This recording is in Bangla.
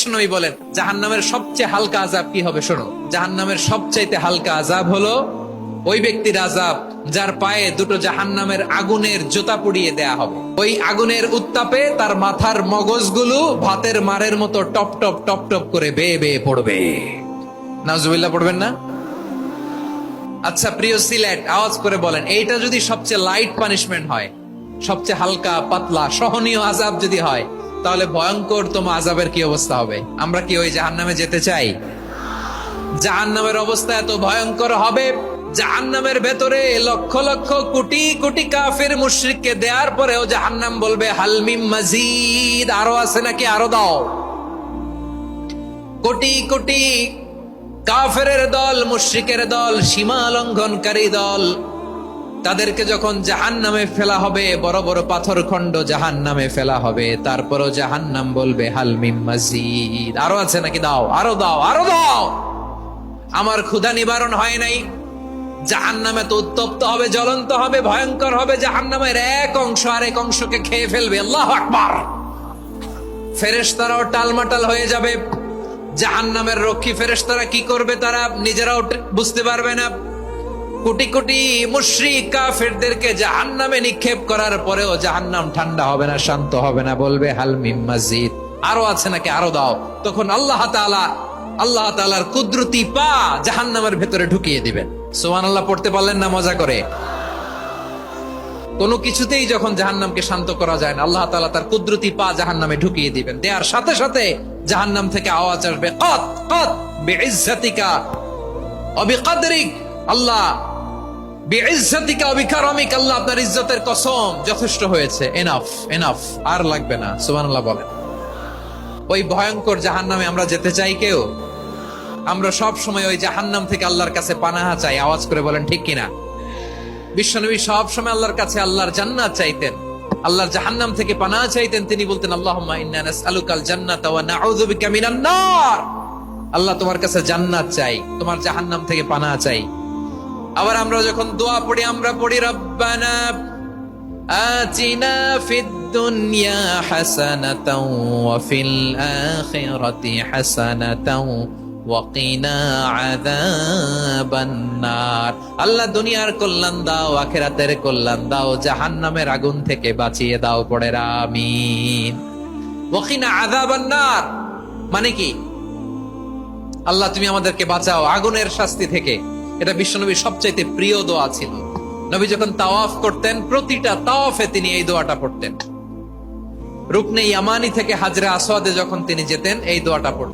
বিষ্ণুই বলেন জাহান্নামের সবচেয়ে হালকা আযাব কি হবে শোনো। জাহান্নামের সবচাইতে হালকা আযাব হলো ওই ব্যক্তির আযাব যার পায়ে দুটো জাহান্নামের আগুনের জুতা পুড়িয়ে দেয়া হবে। ওই আগুনের উত্তাপে তার মাথার মগজগুলো ভাতের মারের মতো টপ টপ টপ টপ করে বেয়ে বেয়ে পড়বে। নাউজুবিল্লাহ পড়বেন না? আচ্ছা প্রিয় সিলেট, আওয়াজ করে বলেন, এইটা যদি সবচেয়ে লাইট পানিশমেন্ট হয়, সবচেয়ে হালকা পাতলা সহনীয় আযাব যদি হয়, তাহলে ভয়ঙ্কর তোমার আযাবের কি অবস্থা হবে? আমরা কি ওই জাহান্নামে যেতে চাই? জাহান্নামের অবস্থা এত ভয়ঙ্কর হবে, জাহান্নামের ভেতরে লক্ষ লক্ষ কোটি কোটি কাফির মুশরিককে দেওয়ার পরেও জাহান্নাম বলবে হাল মিন মাজিদ, আরো আছে নাকি, আরো দাও। কোটি কোটি কাফেরের দল, মুশরিকের দল, সীমা লঙ্ঘনকারী দল, তাদেরকে যখন জাহান্নামে ফেলা হবে, বড় বড় পাথর খণ্ড জাহান্নামে ফেলা হবে, তারপরও জাহান্নাম বলবে হাল মিন মাজিদ, আরো আছে নাকি, দাও, আরো দাও, আরো দাও। আমার ক্ষুধা নিবারণ হয় নাই। জাহান্নামে তো উত্তপ্ত হবে, জ্বলন্ত হবে, ভয়ঙ্কর হবে। জাহান্নামের এক অংশ আরেক অংশকে খেয়ে ফেলবে। আল্লাহু আকবার। ফেরেশতারাও টালমাটাল হয়ে যাবে। জাহান্নামের রক্ষী ফেরেশতারা কি করবে তারা নিজেরাও বুঝতে পারবে না। কোটি কোটি মুশরিক কাফেরদেরকে জাহান্নামে নিক্ষেপ করার পরেও জাহান্নাম ঠান্ডা হবে না, শান্ত হবে না, বলবে হাল মিন মাজিদ, আরো আছে নাকি, আরো দাও। তখন আল্লাহ তাআলার কুদরতি পা জাহান্নামের ভেতরে ঢুকিয়ে দিবেন। সুবহানাল্লাহ পড়তে পারলেন না মজা করে? কোনো কিছুতেই যখন জাহান্নামকে শান্ত করা যায় না, আল্লাহ তাআলা তার কুদরতি পা জাহান্নামে ঢুকিয়ে দিবেন। দেয়ার সাথে সাথে জাহান্নাম থেকে আওয়াজ আসবে, কাত কাত বিইজ্জাতিকা ওয়া বিকদরিক, আল্লাহ বিইজ্জাতিকা ওয়া বিকারমিক, আল্লাহ আপনার ইজ্জতের কসম, যথেষ্ট হয়েছে, এনাফ এনাফ, আর লাগবে না। সুবহানাল্লাহ বলেন। ওই ভয়ঙ্কর জাহান্নামে আমরা যেতে চাই কেউ? আমরা সব সময় ওই জাহান্নাম থেকে আল্লাহর কাছে পানাহা চাই। আওয়াজ করে বলেন ঠিক কিনা? বিশ্বনবী সব সময় আল্লাহর কাছে আল্লাহর জান্নাত চাইতেন, আল্লাহর জাহান্নাম থেকে পানাহা চাইতেন। তিনি বলতেন আল্লাহুম্মা ইন্না নাসআলুকাল জান্নাতা ওয়া নাউযু বিকা মিনান নার। আল্লাহ তোমার কাছে জান্নাত চাই, তোমার জাহান্নাম থেকে পানাহা চাই। আবার আমরা যখন দোয়া পড়ি, আমরা পড়ি রব্বানা আতিনা ফিদ দুনিয়া হাসানাতাও ওয়া ফিল আখিরাতি হাসানাতাও ওয়া কিনা আযাবান নার। আল্লাহ দুনিয়ার কল্যাণ দাও, আখিরাতের কল্যাণ দাও, জাহান্নামের আগুন থেকে বাঁচিয়ে দাও। পড়ে আমিন। ওয়া কিনা আযাবান নার মানে কি? আল্লাহ তুমি আমাদেরকে বাঁচাও আগুনের শাস্তি থেকে। এটা বিশ্বনবীর সবচাইতে প্রিয় দোয়া ছিল। নবী যখন তাওয়াফ করতেন, প্রতিটা তাওয়াফে তিনি এই দোয়াটা পড়তেন। রুকনে ইয়ামানি থেকে হাজরে আসওয়াদে যখন তিনি যেতেন, এই দোয়াটা পড়তেন।